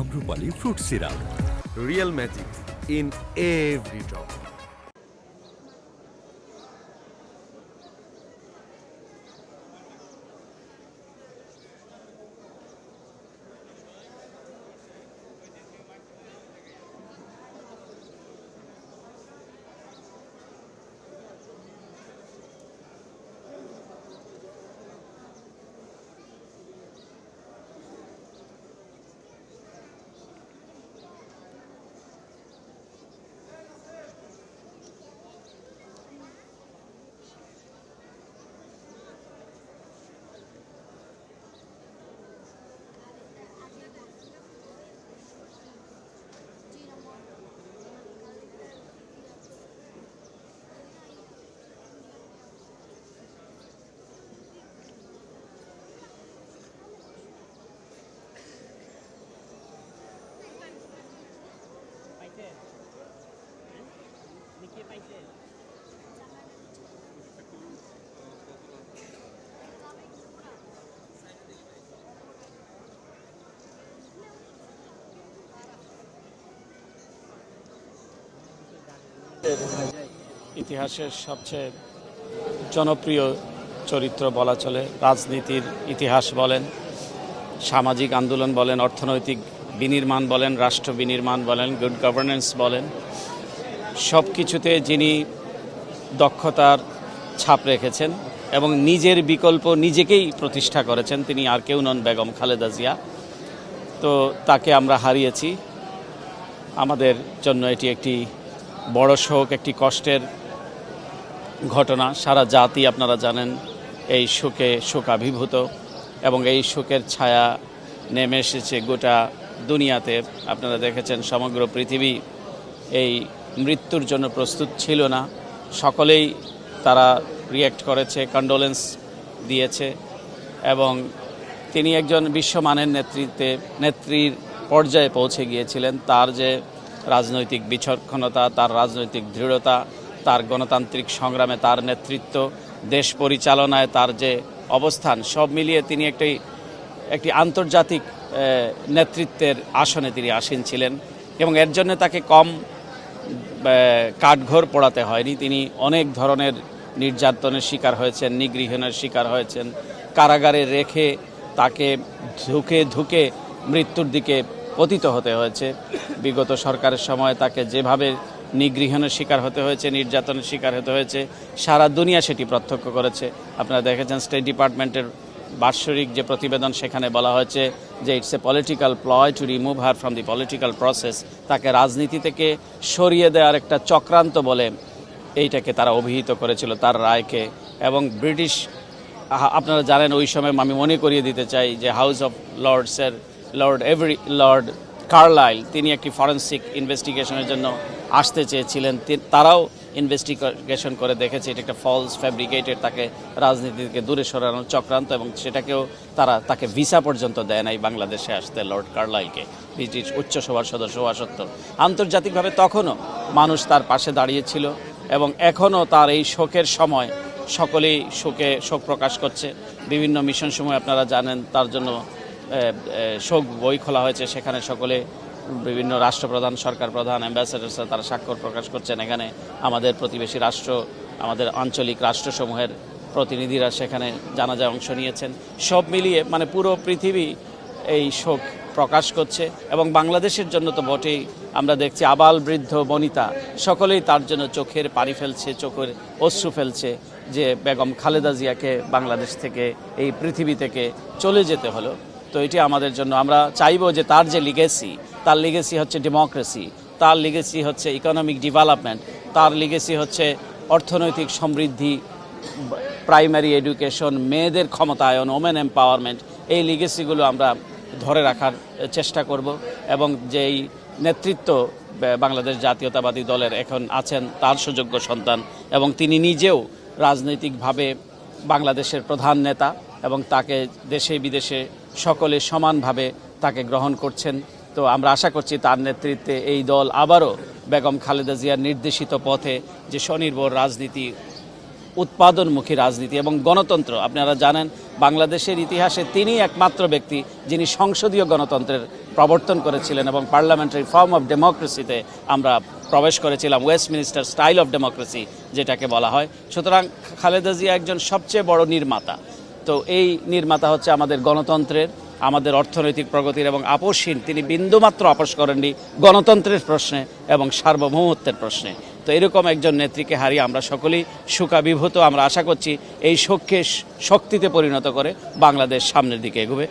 Amrapali fruit syrup. Real magic in every drop. ইতিহাসের সবচেয়ে জনপ্রিয় চরিত্র বলা চলে। রাজনীতির ইতিহাস বলেন, সামাজিক আন্দোলন বলেন, অর্থনৈতিক বিনির্মাণ বলেন, রাষ্ট্র বিনির্মাণ বলেন, গুড গভর্নেন্স বলেন, সব কিছুতে যিনি দক্ষতার ছাপ রেখেছেন এবং নিজের বিকল্প নিজেকেই প্রতিষ্ঠা করেছেন, তিনি আর কেউ নন, বেগম খালেদা জিয়া। তো তাকে আমরা হারিয়েছি। আমাদের জন্য এটি একটি বড় শোক, একটি কষ্টের ঘটনা। সারা জাতি আপনারা জানেন এই শোকে শোকাভিভূত এবং এই শোকের ছায়া নেমে এসেছে গোটা দুনিয়াতে। আপনারা দেখেছেন সমগ্র পৃথিবী এই মৃত্যুর জন্য প্রস্তুত ছিল না। সকলেই তারা রিয়্যাক্ট করেছে, কন্ডোলেন্স দিয়েছে এবং তিনি একজন বিশ্বমানের নেত্রীর পর্যায়ে পৌঁছে গিয়েছিলেন। তার যে রাজনৈতিক বিচক্ষণতা, তার রাজনৈতিক দৃঢ়তা, তার গণতান্ত্রিক সংগ্রামে তার নেতৃত্ব, দেশ পরিচালনায় তার যে অবস্থান, সব মিলিয়ে তিনি একটি আন্তর্জাতিক নেতৃত্বের আসনে তিনি আসীন ছিলেন এবং এর জন্য তাকে কম কাঠঘর পোড়াতে হয়নি। তিনি অনেক ধরনের নির্যাতনের শিকার হয়েছেন, নিগৃহীনের শিকার হয়েছেন, কারাগারে রেখে তাকে ধুকে ধুকে মৃত্যুর দিকে পতিত হতে হয়েছে। বিগত সরকারের সময় তাকে যেভাবে নিগৃহীনের শিকার হতে হয়েছে, নির্যাতনের শিকার হতে হয়েছে, সারা দুনিয়া সেটি প্রত্যক্ষ করেছে। আপনারা দেখেছেন স্টেট ডিপার্টমেন্টের বাৎসরিক যে প্রতিবেদন, সেখানে বলা হয়েছে যে it's a political প্লয় to remove her from the political process. তাকে রাজনীতি থেকে সরিয়ে দেওয়ার একটা চক্রান্ত বলে এইটাকে তারা অভিহিত করেছিল, তার রায়কে। এবং ব্রিটিশ, আপনারা জানেন ওই সময় আমি মনে করিয়ে দিতে চাই যে হাউস অফ লর্ডসের লর্ড কার্লাইল, তিনি একটি ফরেন্সিক ইনভেস্টিগেশনের জন্য আসতে চেয়েছিলেন। তারাও ইনভেস্টিগেশন করে দেখেছে এটা একটা ফলস ফ্যাব্রিকেটেড, তাকে রাজনীতি থেকে দূরে সরানোর চক্রান্ত, এবং সেটাকেও তাকে ভিসা পর্যন্ত দেয় নাই বাংলাদেশে আসতে লর্ড কার্লাইলকে, ব্রিটিশ উচ্চসভার সদস্য হওয়া সত্ত্বেও। আন্তর্জাতিকভাবে তখনও মানুষ তার পাশে দাঁড়িয়েছিল এবং এখনও তার এই শোকের সময় সকলেই শোক প্রকাশ করছে। বিভিন্ন মিশন সময় আপনারা জানেন তার জন্য শোক বই খোলা হয়েছে, সেখানে সকলে বিভিন্ন রাষ্ট্রপ্রধান, সরকার প্রধান, অ্যাম্বাসেডার্সরা তারা স্বাক্ষর প্রকাশ করছেন। এখানে আমাদের প্রতিবেশী রাষ্ট্র, আমাদের আঞ্চলিক রাষ্ট্রসমূহের প্রতিনিধিরা সেখানে জানাজায় অংশ নিয়েছেন। সব মিলিয়ে পুরো পৃথিবী এই শোক প্রকাশ করছে এবং বাংলাদেশের জন্য তো বটেই। আমরা দেখছি আবাল বৃদ্ধ বনিতা সকলেই তার জন্য চোখের পানি ফেলছে, চোখের অশ্রু ফেলছে যে বেগম খালেদা জিয়াকে বাংলাদেশ থেকে, এই পৃথিবী থেকে চলে যেতে হলো। তো এটি আমাদের জন্য, আমরা চাইবো যে তার যে লিগেসি, তার লিগেসি হচ্ছে ডেমোক্রেসি, তার লিগেসি হচ্ছে ইকোনমিক ডেভেলপমেন্ট, তার লিগেসি হচ্ছে অর্থনৈতিক সমৃদ্ধি, প্রাইমারি এডুকেশন, মেয়েদের ক্ষমতায়ন, ওমেন এম্পাওয়ারমেন্ট। এই লিগেসিগুলো আমরা ধরে রাখার চেষ্টা করব এবং যেই নেতৃত্ব বাংলাদেশ জাতীয়তাবাদী দলের এখন আছেন তার সুযোগ্য সন্তান এবং তিনি নিজেও রাজনৈতিকভাবে বাংলাদেশের প্রধান নেতা এবং তাকে দেশে বিদেশে সকলে সমানভাবে তাকে গ্রহণ করছেন। তো আমরা আশা করছি তার নেতৃত্বে এই দল আবারও বেগম খালেদা জিয়ার নির্দেশিত পথে যে স্বনির্ভর রাজনীতি, উৎপাদনমুখী রাজনীতি এবং গণতন্ত্র, আপনারা জানেন বাংলাদেশের ইতিহাসে তিনি একমাত্র ব্যক্তি যিনি সংসদীয় গণতন্ত্রের প্রবর্তন করেছিলেন এবং পার্লামেন্টারি ফর্ম অফ ডেমোক্রেসিতে আমরা প্রবেশ করেছিলাম, ওয়েস্টমিনিস্টার স্টাইল অফ ডেমোক্রেসি যেটাকে বলা হয়। সুতরাং খালেদা জিয়া একজন সবচেয়ে বড় নির্মাতা। তো এই নির্মাতা হচ্ছে আমাদের গণতন্ত্রের, আমাদের অর্থনৈতিক প্রগতির এবং আপোষহীন, তিনি বিন্দুমাত্র আপোষ করেননি গণতন্ত্রের প্রশ্নে এবং সার্বভৌমত্বের প্রশ্নে। তো এরকম একজন নেত্রীকে হারিয়ে আমরা সকলেই শোকাবিভূত। আমরা আশা করছি এই শোককে শক্তিতে পরিণত করে বাংলাদেশ সামনের দিকে এগোবে।